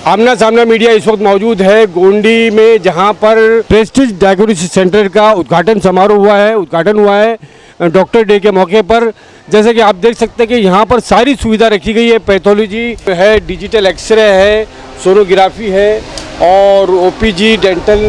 आमना सामना मीडिया इस वक्त मौजूद है गोंडी में, जहां पर प्रेस्टीज डायग्नोस्टिक सेंटर का उद्घाटन समारोह उद्घाटन हुआ है डॉक्टर डे के मौके पर। जैसे कि आप देख सकते हैं कि यहाँ पर सारी सुविधा रखी गई है। पैथोलॉजी है, डिजिटल एक्सरे है, सोनोग्राफी है और ओपीजी डेंटल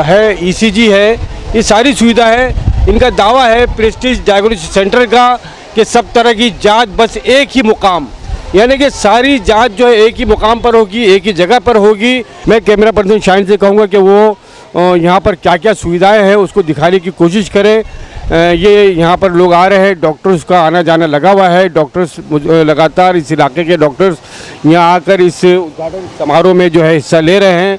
है, ईसीजी है, ये सारी सुविधा है। इनका दावा है प्रेस्टीज डायग्नोस्टिक सेंटर का कि सब तरह की जाँच बस एक ही मुकाम, यानी कि सारी जांच जो है एक ही मुकाम पर होगी, एक ही जगह पर होगी। मैं कैमरा पर्सन शाइन से कहूँगा कि वो यहाँ पर क्या क्या सुविधाएं हैं उसको दिखाने की कोशिश करें। ये यहाँ पर लोग आ रहे हैं, डॉक्टर्स का आना जाना लगा हुआ है। डॉक्टर्स लगातार इस इलाके के डॉक्टर्स यहाँ आकर इस उद्घाटन समारोह में जो है हिस्सा ले रहे हैं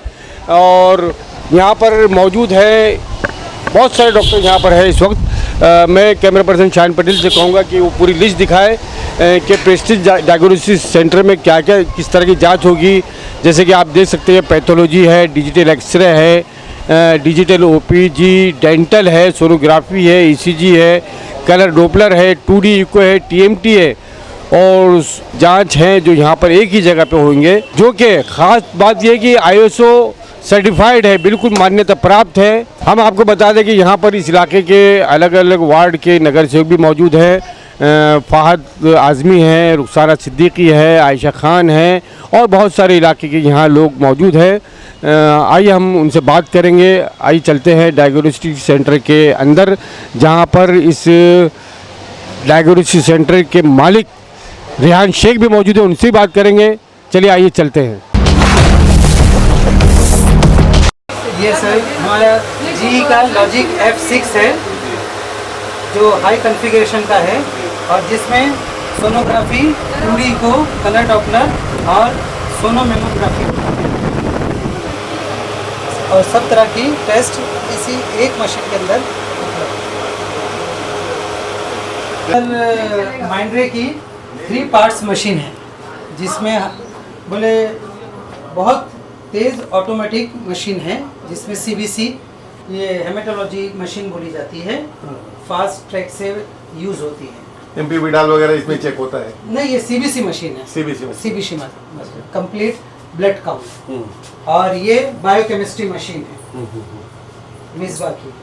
और यहाँ पर मौजूद है बहुत सारे डॉक्टर यहाँ पर है इस वक्त। मैं कैमरा पर्सन शाइन पटेल से कहूँगा कि वो पूरी लिस्ट दिखाए कि प्रेस्टीज डायग्नोस्टिक सेंटर में क्या क्या किस तरह की जांच होगी। जैसे कि आप देख सकते हैं पैथोलॉजी है, डिजिटल एक्सरे है, डिजिटल ओपीजी डेंटल है, सोनोग्राफी है, ईसीजी है, कलर डोपलर है, 2D इको है, टीएमटी है और जांच हैं जो यहाँ पर एक ही जगह पे होंगे। जो कि ख़ास बात यह कि ISO सर्टिफाइड है, बिल्कुल मान्यता प्राप्त है। हम आपको बता दें कि यहाँ पर इस इलाके के अलग अलग वार्ड के नगर सेवक भी मौजूद हैं। फ़ाहद आज़मी है, रुखसाना सिद्दीकी है, आयशा खान है और बहुत सारे इलाके के यहाँ लोग मौजूद हैं। आइए हम उनसे बात करेंगे। आइए चलते हैं डायग्नोस्टिक सेंटर के अंदर, जहाँ पर इस डायग्नोस्टिक सेंटर के मालिक रेहान शेख भी मौजूद है, उनसे बात करेंगे। चलिए आइए चलते हैं। ये सर हमारा GE का लॉजिक F6 है जो हाई कॉन्फ़िगरेशन का है और जिसमें सोनोग्राफी, 2D को, कलर डॉपलर और सोनोमेमोग्राफी और सब तरह की टेस्ट इसी एक मशीन के अंदर उपलब्ध। माइंड्रे की 3 पार्ट्स मशीन है जिसमें बोले बहुत तेज़ ऑटोमेटिक मशीन है जिसमें CBC ये हेमेटोलॉजी मशीन बोली जाती है, फास्ट ट्रैक से यूज़ होती है। MP विडाल वगैरह इसमें चेक होता है? नहीं, ये CBC मशीन है। CBC machine complete blood count. और ये बायोकेमिस्ट्री मशीन है मिसबा की,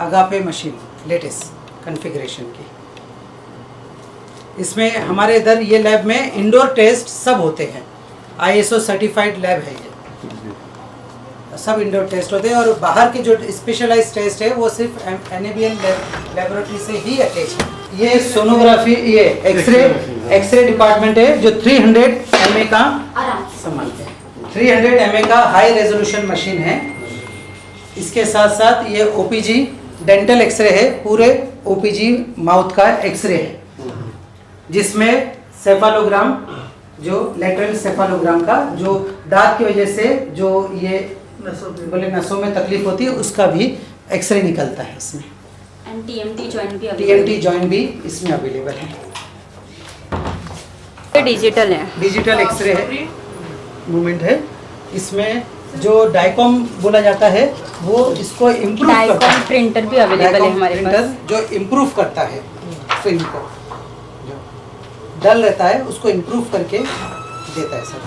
अगापे मशीन लेटेस्ट कॉन्फ़िगरेशन की। इसमें हमारे इधर ये लैब में इंडोर टेस्ट सब होते हैं, ISO सर्टिफाइड लैब है, ये सब इंडोर टेस्ट होते हैं और बाहर के जो स्पेशलाइज्ड टेस्ट है वो सिर्फ NABL लेबोरेटरी से ही अटैच है। ये सोनोग्राफी, ये एक्सरे डिपार्टमेंट है जो 300 mA का संभालते हैं। 300 mA का हाई रेजोल्यूशन मशीन है। इसके साथ साथ ये OPG डेंटल एक्सरे है, पूरे OPG माउथ का एक्सरे है जिसमें सेफालोग्राम, जो लेटरल सेफालोग्राम का जो दांत की वजह से जो ये बोले नसों में तकलीफ होती है उसका भी एक्सरे निकलता है इसमें। TMT जॉइंट भी इसमें अवेलेबल है। डिजिटल है, डिजिटल एक्सरे है, मूवमेंट है। इसमें जो डाइकॉम बोला जाता है वो इसको इम्प्रूव करता है। प्रिंटर भी अवेलेबल है हमारे पास जो इम्प्रूव करता है फिल्म को, जो डल रहता है उसको इम्प्रूव करके देता है सब।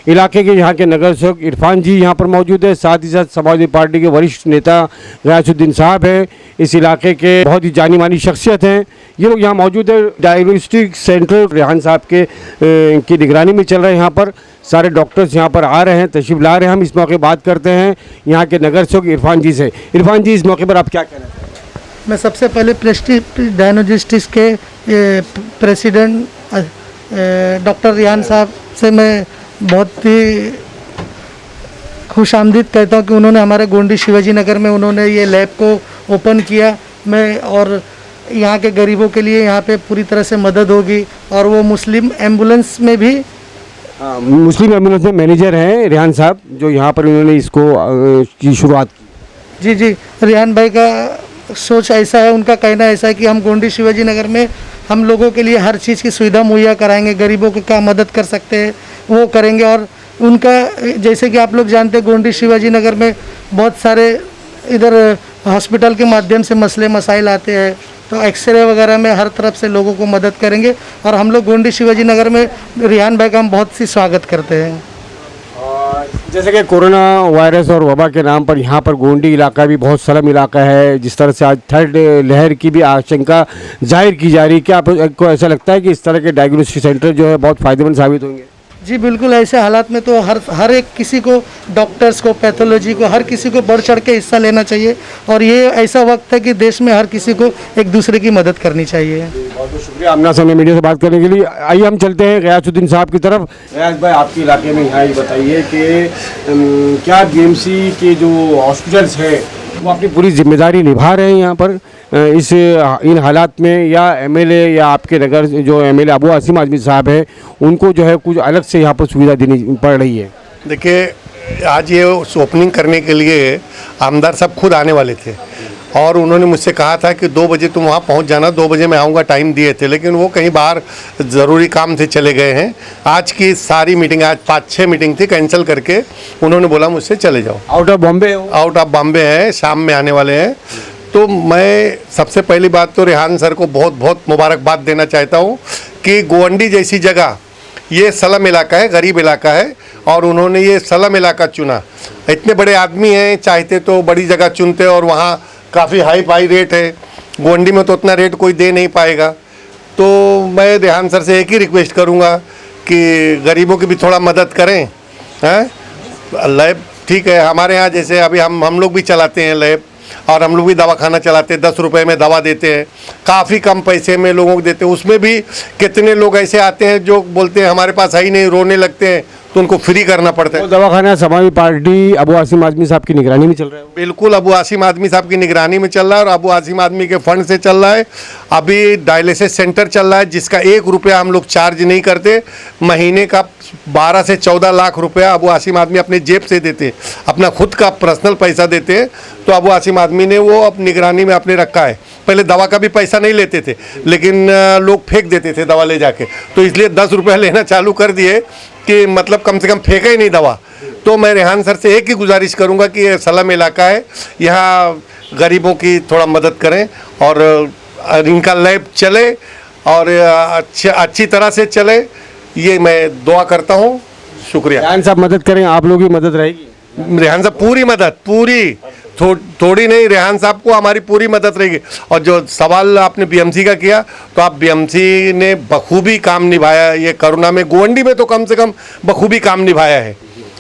इलाके के यहाँ के नगर सेवक इरफान जी यहाँ पर मौजूद है, साथ ही साथ समाजवादी पार्टी के वरिष्ठ नेता गयासुद्दीन साहब हैं। इस इलाके के बहुत ही जानी मानी शख्सियत हैं, ये लोग यहाँ मौजूद है। डायग्नोस्टिक सेंटर रेहान साहब के की निगरानी में चल रहे हैं। यहाँ पर सारे डॉक्टर्स यहाँ पर आ रहे हैं, तशरीफ ला रहे हैं। हम इस मौके बात करते हैं यहाँ के नगर सेवक इरफान जी से। इरफान जी, इस मौके पर आप क्या कहना चाहते हैं? मैं सबसे पहले प्रेस्टीज डायग्नोस्टिक्स के प्रेसिडेंट डॉक्टर रेहान साहब से मैं बहुत ही खुशामदीद कहता हूँ कि उन्होंने हमारे गोंडी शिवाजी नगर में उन्होंने ये लैब को ओपन किया। मैं और यहाँ के गरीबों के लिए यहाँ पे पूरी तरह से मदद होगी। और वो मुस्लिम एम्बुलेंस में भी मुस्लिम एम्बुलेंस में मैनेजर हैं रेहान साहब, जो यहाँ पर उन्होंने इसको की शुरुआत की। जी, रेहान भाई का सोच ऐसा है, उनका कहना ऐसा है कि हम गोंडी शिवाजी नगर में हम लोगों के लिए हर चीज़ की सुविधा मुहैया कराएंगे, गरीबों को क्या मदद कर सकते हैं वो करेंगे। और उनका जैसे कि आप लोग जानते हैं गोंडी शिवाजी नगर में बहुत सारे इधर हॉस्पिटल के माध्यम से मसले मसाइल आते हैं, तो एक्सरे वगैरह में हर तरफ से लोगों को मदद करेंगे। और हम लोग गोंडी शिवाजी नगर में रेहान भाई का हम बहुत सी स्वागत करते हैं। जैसे कि कोरोना वायरस और वबा के नाम पर यहाँ पर गोंडी इलाका भी बहुत सलम इलाका है, जिस तरह से आज थर्ड लहर की भी आशंका जाहिर की जा रही है, क्या आपको ऐसा लगता है कि इस तरह के डायग्नोस्टिक सेंटर जो है बहुत फ़ायदेमंद साबित होंगे? जी बिल्कुल, ऐसे हालात में तो हर एक किसी को, डॉक्टर्स को, पैथोलॉजी को, हर किसी को बढ़ चढ़ के हिस्सा लेना चाहिए। और ये ऐसा वक्त है कि देश में हर किसी को एक दूसरे की मदद करनी चाहिए। बहुत बहुत शुक्रिया आमना सामने मीडिया से बात करने के लिए। आइए हम चलते हैं गयासुद्दीन साहब की तरफ। गयास भाई, आपके इलाके में यहाँ ये बताइए कि क्या बीएमसी के जो हॉस्पिटल्स हैं वो अपनी पूरी जिम्मेदारी निभा रहे हैं यहाँ पर इन हालात में, या एमएलए या आपके नगर जो एमएलए अबू आसिम आजमी साहब हैं उनको जो है कुछ अलग से यहाँ पर सुविधा देनी पड़ रही है? देखिए, आज ये ओपनिंग करने के लिए आमदार साहब खुद आने वाले थे और उन्होंने मुझसे कहा था कि 2 बजे तुम वहाँ पहुँच जाना, 2 बजे मैं आऊँगा, टाइम दिए थे, लेकिन वो कहीं बाहर ज़रूरी काम से चले गए हैं। आज की सारी मीटिंग, आज 5-6 मीटिंग थी, कैंसिल करके उन्होंने बोला मुझसे चले जाओ। आउट ऑफ बॉम्बे है, शाम में आने वाले हैं। तो मैं सबसे पहली बात तो रेहान सर को बहुत बहुत मुबारकबाद देना चाहता हूँ कि गोंडी जैसी जगह, ये सलम इलाका है, गरीब इलाका है, और उन्होंने ये सलम इलाका चुना। इतने बड़े आदमी हैं, चाहते तो बड़ी जगह चुनते और वहाँ काफ़ी हाई रेट है। गोंडी में तो उतना रेट कोई दे नहीं पाएगा। तो मैं रेहान सर से एक ही रिक्वेस्ट करूँगा कि गरीबों की भी थोड़ा मदद करें। हैं, लैब ठीक है, हमारे यहाँ जैसे अभी हम लोग भी चलाते हैं लैब, और हम लोग भी दवाखाना चलाते हैं, 10 रुपए में दवा देते हैं, काफ़ी कम पैसे में लोगों को देते हैं। उसमें भी कितने लोग ऐसे आते हैं जो बोलते हैं हमारे पास है ही नहीं, रोने लगते हैं, तो उनको फ्री करना पड़ता है। तो दवाखाना समाजवादी पार्टी अबू आसिम आजमी साहब की निगरानी में चल रहा है? बिल्कुल, अबू आसिम आदमी साहब की निगरानी में चल रहा है और अबू आसिम आदमी के फंड से चल रहा है। अभी डायलिसिस सेंटर चल रहा है जिसका 1 रुपया हम लोग चार्ज नहीं करते। महीने का 12 से 14 लाख रुपया अबू आसिम आदमी अपने जेब से देते, अपना खुद का पर्सनल पैसा देते हैं। तो अबू आसिम आदमी ने वो अब निगरानी में अपने रखा है। पहले दवा का भी पैसा नहीं लेते थे, लेकिन लोग फेंक देते थे दवा ले जाके, तो इसलिए 10 रुपये लेना चालू कर दिए कि मतलब कम से कम फेंके ही नहीं दवा। तो मैं रेहान सर से एक ही गुजारिश करूंगा कि ये सलम इलाका है, यहाँ गरीबों की थोड़ा मदद करें और इनका लैब चले और अच्छी तरह से चले, ये मैं दुआ करता हूँ। शुक्रिया। रेहान साहब मदद करें, आप लोगों की मदद रहेगी? रेहान साहब पूरी मदद, पूरी, थोड़ी नहीं, रेहान साहब को हमारी पूरी मदद रहेगी। और जो सवाल आपने बीएमसी का किया, तो आप बीएमसी ने बखूबी काम निभाया ये कोरोना में। गोंडी में तो कम से कम बखूबी काम निभाया है।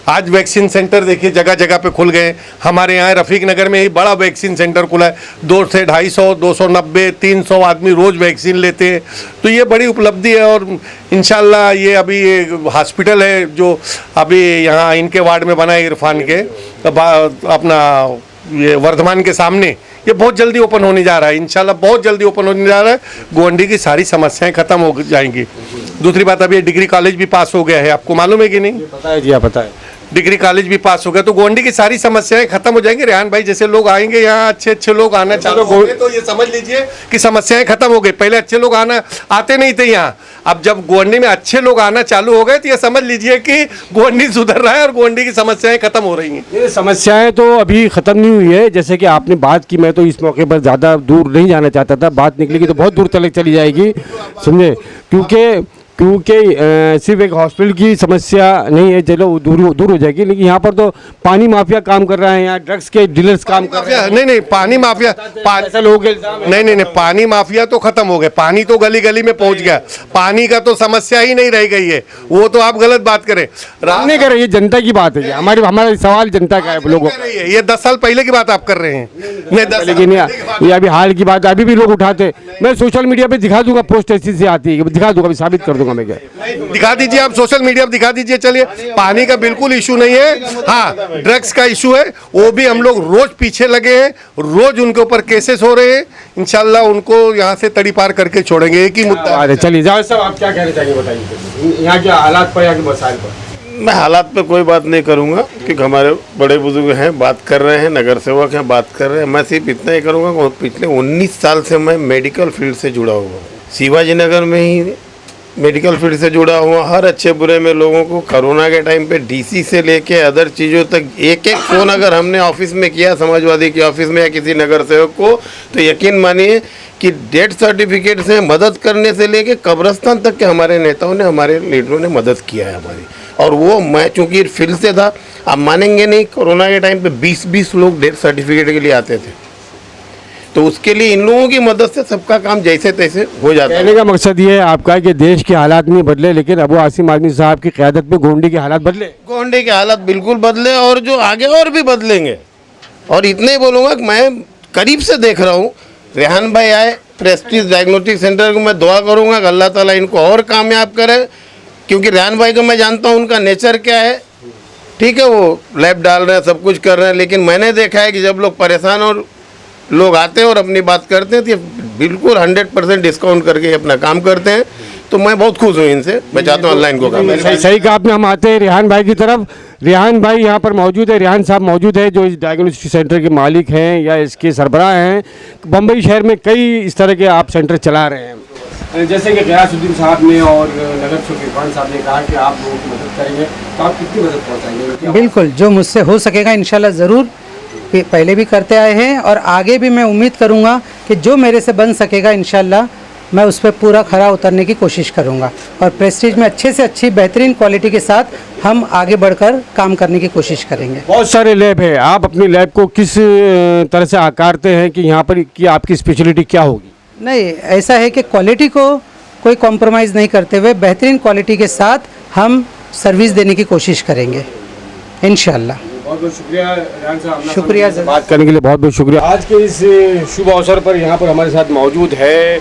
आज वैक्सीन सेंटर देखिए जगह जगह पे खुल गए। हमारे यहाँ रफ़ीक नगर में ही बड़ा वैक्सीन सेंटर खुला है, 2 से 250, 290, 300 आदमी रोज़ वैक्सीन लेते हैं। तो ये बड़ी उपलब्धि है और इंशाल्लाह ये अभी ये हॉस्पिटल है जो अभी यहाँ इनके वार्ड में बना है, इरफान के अपना ये वर्धमान के सामने, ये बहुत जल्दी ओपन होने जा रहा है। इंशाल्लाह बहुत जल्दी ओपन होने जा रहा है। गोंडी की सारी समस्याएं खत्म हो जाएंगी। दूसरी बात, अभी डिग्री कॉलेज भी पास हो गया है, आपको मालूम है कि नहीं? पता है जी, आप पता है, डिग्री कॉलेज भी पास हो गया, तो गोंडी की सारी समस्याएं खत्म हो जाएंगी। रेहान भाई जैसे लोग आएंगे यहाँ, अच्छे लोग आना चालू हो गए, तो ये समझ लीजिए कि समस्याएं खत्म हो गई। पहले अच्छे लोग आते नहीं थे यहाँ, अब जब गोंडी में अच्छे लोग आना चालू हो गए तो ये समझ लीजिए कि गोंडी सुधर रहा है और गोंडी की समस्याएं खत्म हो रही हैं। ये समस्याएं तो अभी ख़त्म नहीं हुई है। जैसे कि आपने बात की, मैं तो इस मौके पर ज़्यादा दूर नहीं जाना चाहता था, बात निकलेगी तो बहुत दूर तक चली जाएगी, समझे, क्योंकि सिर्फ एक हॉस्पिटल की समस्या नहीं है, चलो दूर हो जाएगी, लेकिन यहाँ पर तो पानी माफिया काम कर रहा है, यहाँ ड्रग्स के डीलर्स काम कर रहे हैं। नहीं, पानी माफिया, ऐसा लोगों के इल्जाम है। नहीं, पानी माफिया तो खत्म हो गए, पानी तो गली गली में पहुंच गया, पानी का तो समस्या ही नहीं रह गई है। वो तो आप गलत बात करें, नहीं कर रहे, ये जनता की बात है, हमारा सवाल जनता का है, लोगों का। ये 10 साल पहले की बात आप कर रहे हैं। नहीं, लेकिन ये अभी हाल की बात, अभी भी लोग उठाते। मैं सोशल मीडिया पे दिखा दूंगा, पोस्ट ऐसी से आती है, दिखा दूंगा, साबित कर दूंगा मैं। क्या दिखा दीजिए आप, सोशल मीडिया पर दिखा दीजिए। चलिए, पानी का बिल्कुल इशू नहीं है, हाँ ड्रग्स का इशू है, वो भी हम लोग रोज पीछे लगे हैं, रोज उनके ऊपर केसेस हो रहे हैं। इंशाल्लाह उनको यहाँ से तड़ी पार करके छोड़ेंगे। एक ही मुद्दा। चलिए जावेद साहब, आप क्या कहना चाहिए, बताइए यहाँ के हालात पर, यहाँ के मसाइल पर। मैं हालात पे कोई बात नहीं करूंगा क्योंकि हमारे बड़े बुजुर्ग हैं, बात कर रहे हैं, नगर सेवक हैं, बात कर रहे हैं। मैं सिर्फ इतना ही करूंगा कि पिछले 19 साल से मैं मेडिकल फील्ड से जुड़ा हुआ हूँ। शिवाजी नगर में ही मेडिकल फील्ड से जुड़ा हुआ, हर अच्छे बुरे में लोगों को कोरोना के टाइम पे डीसी से लेके अदर चीज़ों तक एक एक फ़ोन अगर हमने ऑफिस में किया समाजवादी के ऑफिस में या किसी नगर सेवक को, तो यकीन मानिए कि डेथ सर्टिफिकेट से मदद करने से लेके कब्रस्तान तक के हमारे नेताओं ने, हमारे लीडरों ने मदद किया है हमारी। और वो मैं चूँकि फील्ड से था, आप मानेंगे नहीं, कोरोना के टाइम पे 20-20 लोग डेथ सर्टिफिकेट के लिए आते थे। तो उसके लिए इन लोगों की मदद से सबका काम जैसे तैसे हो जाता है। कहने का मकसद ये है आपका कि देश के हालात नहीं बदले, लेकिन अबू आसिम आदमी साहब की क़यादत में गोंडी के हालात बदले। गोंडे के हालात बिल्कुल बदले और जो आगे और भी बदलेंगे। और इतने ही बोलूँगा कि मैं करीब से देख रहा हूँ, रेहान भाई आए, प्रेस्टीज डायग्नोस्टिक सेंटर को मैं दुआ करूँगा कि अल्लाह ताला इनको और कामयाब करे, क्योंकि रेहान भाई को मैं जानता हूँ उनका नेचर क्या है। ठीक है, वो लैब डाल रहे हैं, सब कुछ कर रहे हैं, लेकिन मैंने देखा है कि जब लोग परेशान और लोग आते हैं और अपनी बात करते हैं तो ये बिल्कुल 100% डिस्काउंट करके अपना काम करते हैं। तो मैं बहुत खुश हूँ इनसे, मैं चाहता हूँ ऑनलाइन को काम। सही कहा आपने। हम आते हैं रेहान भाई की तरफ। रेहान भाई यहाँ पर मौजूद है, रेहान साहब मौजूद है जो इस डायग्नोस्टिक सेंटर के मालिक हैं या इसके सरबराह हैं। बम्बई शहर में कई इस तरह के आप सेंटर चला रहे हैं। जैसे कि गयासुद्दीन साहब ने और नगर सेवक इरफान साहब ने कहा कि आप लोगों की मदद करेंगे, तो आप कितनी मदद पहुँचाएंगे? बिल्कुल, जो मुझसे हो सकेगा इंशाल्लाह ज़रूर, पहले भी करते आए हैं और आगे भी मैं उम्मीद करूंगा कि जो मेरे से बन सकेगा इंशाल्लाह मैं उस पर पूरा खरा उतरने की कोशिश करूंगा। और प्रेस्टीज में अच्छे से अच्छी बेहतरीन क्वालिटी के साथ हम आगे बढ़कर काम करने की कोशिश करेंगे। बहुत सारे लैब है, आप अपनी लैब को किस तरह से आकारते हैं कि यहाँ पर कि आपकी स्पेशलिटी क्या होगी? नहीं, ऐसा है कि क्वालिटी को कोई कॉम्प्रोमाइज़ नहीं करते हुए बेहतरीन क्वालिटी के साथ हम सर्विस देने की कोशिश करेंगे इंशाल्लाह। बहुत बहुत शुक्रिया रेहान साहब, शुक्रिया बात करने के लिए बहुत बहुत शुक्रिया। आज के इस शुभ अवसर पर यहाँ पर हमारे साथ मौजूद है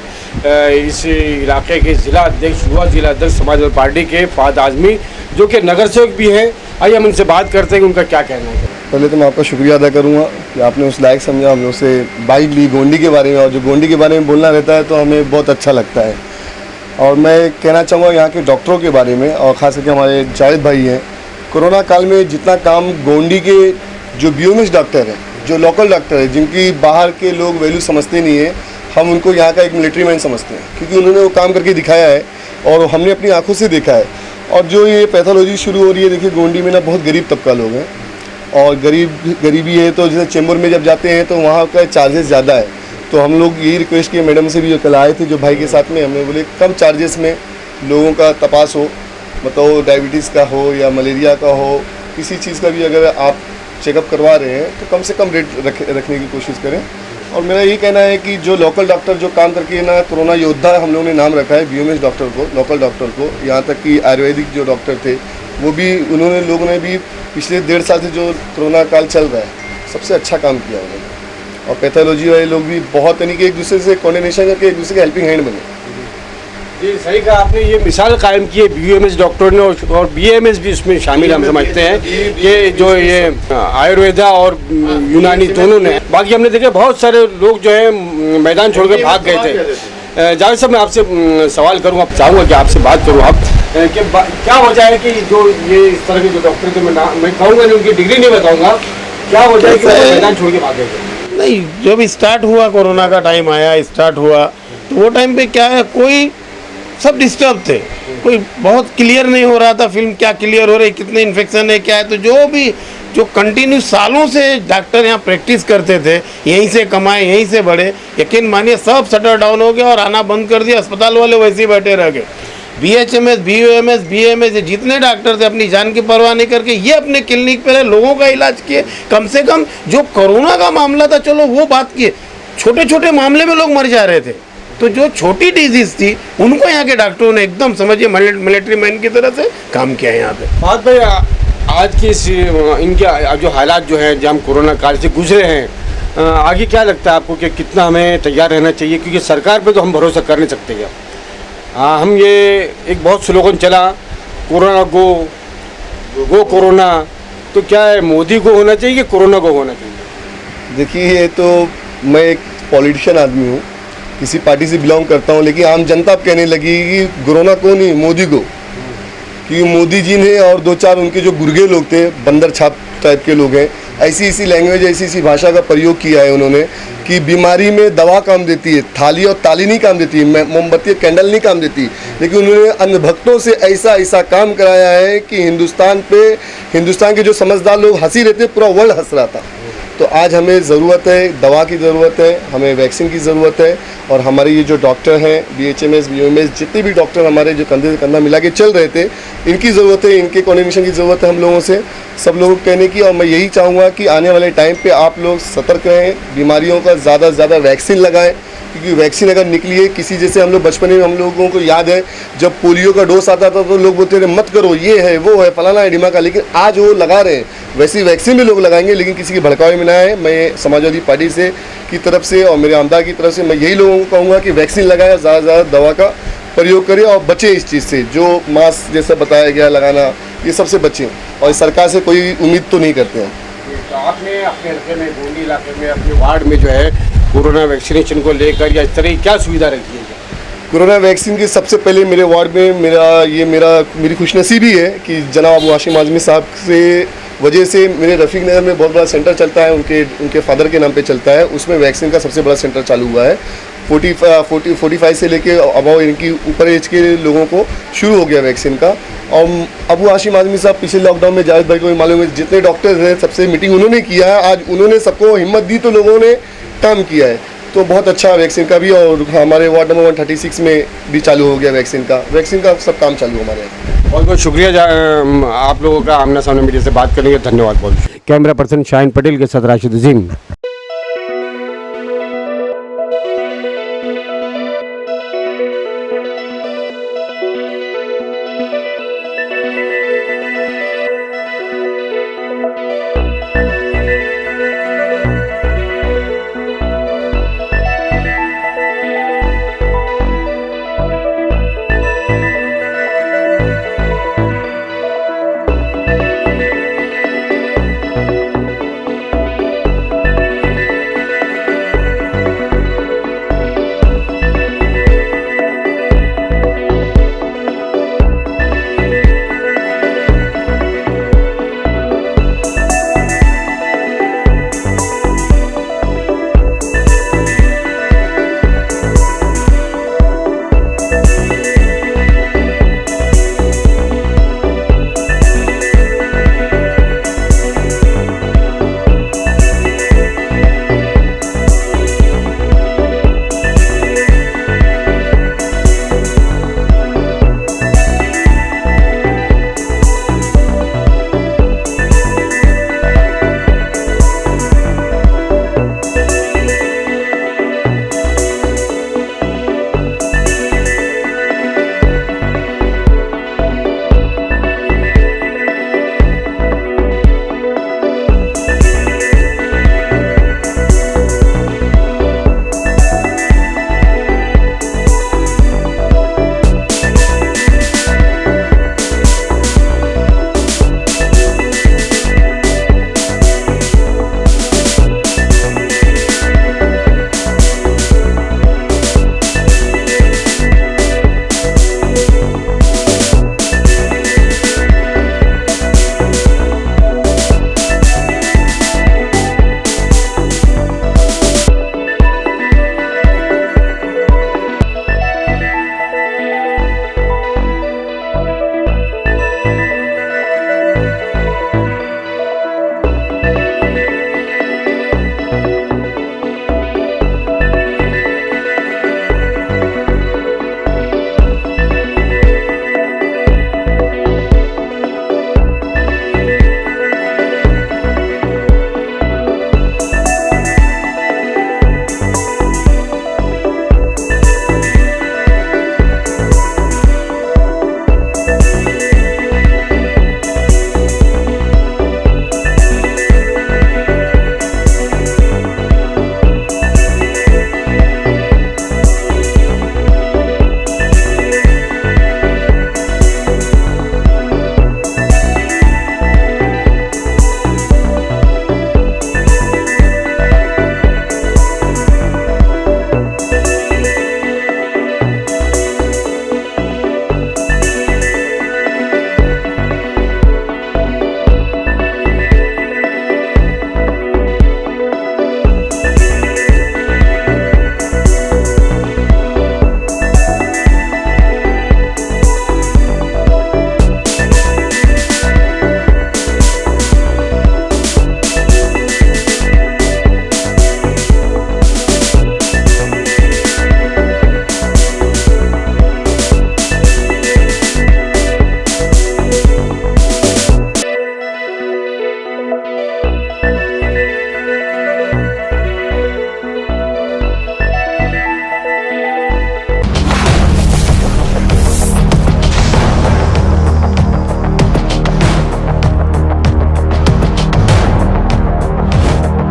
इस इलाके के ज़िला अध्यक्ष, युवा ज़िला अध्यक्ष समाजवादी पार्टी के फ़ाद आज़मी, जो कि नगर सेवक भी हैं। आइए हम उनसे बात करते हैं कि उनका क्या कहना है। पहले तो मैं आपका शुक्रिया अदा करूँगा कि आपने उस लायक समझा, हम लोग से बाइक ली गोंडी के बारे में, और जो गोंडी के बारे में बोलना रहता है तो हमें बहुत अच्छा लगता है। और मैं कहना चाहूँगा यहाँ के डॉक्टरों के बारे में, और ख़ास करके हमारे जावेद भाई हैं। कोरोना काल में जितना काम गोंडी के जो बीओएमएस डॉक्टर हैं, जो लोकल डॉक्टर हैं, जिनकी बाहर के लोग वैल्यू समझते नहीं है, हम उनको यहाँ का एक मिलिट्री मैन समझते हैं, क्योंकि उन्होंने वो काम करके दिखाया है और हमने अपनी आंखों से देखा है। और जो ये पैथोलॉजी शुरू हो रही है, देखिए गोंडी में ना बहुत गरीब तबका लोग हैं और गरीबी है, तो जैसे चैम्बर में जब जाते हैं तो वहाँ का चार्जेस ज़्यादा है। तो हम लोग यही रिक्वेस्ट किए मैडम से भी, जो कल आए थे जो भाई के साथ में, हमने बोले कम चार्जेस में लोगों का तपास हो, मतलब डायबिटीज़ का हो या मलेरिया का हो, किसी चीज़ का भी अगर आप चेकअप करवा रहे हैं तो कम से कम रेट रखने की कोशिश करें। और मेरा यही कहना है कि जो लोकल डॉक्टर जो काम करके ना कोरोना योद्धा हम लोगों ने नाम रखा है बीओएमएस डॉक्टर को, लोकल डॉक्टर को, यहाँ तक कि आयुर्वेदिक जो डॉक्टर थे वो भी लोगों ने भी पिछले 1.5 साल से जो कोरोना काल चल रहा है सबसे अच्छा काम किया उन्होंने। और पैथोलॉजी वाले लोग भी बहुत, यानी कि एक दूसरे से कोऑर्डिनेशन करके एक दूसरे के हेल्पिंग हैंड बने। जी सही कहा आपने, ये मिसाल कायम की है बीओएमएस डॉक्टर ने, और बीएमएस भी इसमें शामिल हम समझते हैं कि जो ये आयुर्वेदा और यूनानी दोनों ने। बाकी हमने देखे बहुत सारे लोग जो है मैदान छोड़ के भाग गए थे। जावेद साहब, मैं आपसे सवाल करूँगा, चाहूँगा कि आपसे बात करूँ आप कि क्या वजह है कि जो ये इस तरह के जो डॉक्टर थे, मैं कहूँगा नहीं, उनकी डिग्री नहीं बताऊँगा, क्या वजह है कि वो मैदान छोड़ के भाग गए थे? नहीं, जब स्टार्ट हुआ कोरोना का टाइम आया, स्टार्ट हुआ, तो वो टाइम पे क्या है, कोई सब डिस्टर्ब थे, कोई बहुत क्लियर नहीं हो रहा था फिल्म, क्या क्लियर हो रही, कितने इन्फेक्शन है, क्या है। तो जो कंटिन्यू सालों से डॉक्टर यहाँ प्रैक्टिस करते थे, यहीं से कमाए, यहीं से बढ़े, यकीन मानिए सब शटर डाउन हो गया और आना बंद कर दिया। अस्पताल वाले वैसे ही बैठे रह गए। बीएचएमएस, बीओएमएस, बीएमएस, जितने डॉक्टर थे अपनी जान की परवाह नहीं करके ये अपने क्लिनिक पर लोगों का इलाज किए। कम से कम जो कोरोना का मामला था, चलो वो बात किए, छोटे छोटे मामले में लोग मर जा रहे थे, तो जो छोटी डिजीज थी उनको यहाँ के डॉक्टरों ने एकदम समझिए मिलिट्री मैन की तरह से काम किया है यहाँ पे। बात भाई, आज की इनके जो हालात जो हैं, जब हम कोरोना काल से गुजरे हैं, आगे क्या लगता है आपको कि कितना हमें तैयार रहना चाहिए? क्योंकि सरकार पे तो हम भरोसा कर नहीं सकते क्या। हम ये एक बहुत स्लोगन चला, कोरोना गो कोरोना, तो क्या है, मोदी को होना चाहिए कि कोरोना को होना चाहिए? देखिए, ये तो मैं एक पॉलिटिशियन आदमी हूँ, किसी पार्टी से बिलोंग करता हूँ, लेकिन आम जनता अब कहने लगी कि कोरोना को नहीं, मोदी को, क्योंकि मोदी जी ने और 2-4 उनके जो गुर्गे लोग थे, बंदर छाप टाइप के लोग हैं, ऐसी ऐसी लैंग्वेज, ऐसी ऐसी भाषा का प्रयोग किया है उन्होंने कि बीमारी में दवा काम देती है, थाली और ताली नहीं काम देती, मोमबत्ती कैंडल नहीं काम देती, लेकिन उन्होंने अन्य भक्तों से ऐसा ऐसा काम कराया है कि हिंदुस्तान के जो समझदार लोग हंसी रहते, पूरा वर्ल्ड हंस रहा था। तो आज हमें ज़रूरत है, दवा की ज़रूरत है, हमें वैक्सीन की ज़रूरत है, और हमारे ये जो डॉक्टर हैं, BHMS, BOMS, जितने भी डॉक्टर हमारे जो कंधे से कंधा मिला के चल रहे थे, इनकी ज़रूरत है, इनके कोऑर्डिनेशन की ज़रूरत है हम लोगों से, सब लोगों को कहने की। और मैं यही चाहूँगा कि आने वाले टाइम पे आप लोग सतर्क रहें, बीमारियों का ज़्यादा से ज़्यादा वैक्सीन लगाएं, क्योंकि वैक्सीन अगर निकली है, किसी जैसे हम लोग बचपन में, हम लोगों को याद है जब पोलियो का डोज आता था तो लोग बोलते थे मत करो, ये है वो है फलाना है ढिमाका, लेकिन आज वो लगा रहे हैं। वैसी वैक्सीन भी लोग लगाएंगे, लेकिन किसी की भड़कावे में ना है। मैं समाजवादी पार्टी से की तरफ से और मेरे आमदार की तरफ से मैं यही लोगों को कहूँगा कि वैक्सीन लगाएं, ज़्यादा से ज़्यादा दवा का प्रयोग करें और बचें इस चीज़ से। जो मास्क जैसा बताया गया लगाना, ये सबसे बचें, और सरकार से कोई उम्मीद तो नहीं करते हैं। तो आपने अपने इलाके में, गोंडी इलाके में, अपने वार्ड में जो है कोरोना वैक्सीनेशन को लेकर या इस तरह की क्या सुविधा रखी है? कोरोना वैक्सीन की सबसे पहले मेरे वार्ड में मेरी खुशनसीबी है कि जनाब अबू हाशिम आज़मी साहब से वजह से मेरे रफ़ीक नगर में बहुत बड़ा सेंटर चलता है, उनके फादर के नाम पे चलता है, उसमें वैक्सीन का सबसे बड़ा सेंटर चालू हुआ है। 45 से लेके अबाव इनकी ऊपर एज के लोगों को शुरू हो गया वैक्सीन का। और अबू हाशिम आज़मी साहब पिछले लॉकडाउन में जावेद भाई को भी मालूम है, जितने डॉक्टर्स हैं सबसे मीटिंग उन्होंने किया है, आज उन्होंने सबको हिम्मत दी तो लोगों ने काम किया है। तो बहुत अच्छा वैक्सीन का भी, और हमारे वार्ड नंबर 136 में भी चालू हो गया वैक्सीन का सब काम चालू हमारे यहाँ। बहुत बहुत शुक्रिया आप लोगों का आमना सामने मीडिया से बात करने के धन्यवाद। बहुत कैमरा पर्सन शाहीन पटेल के साथ राशिद अजीम।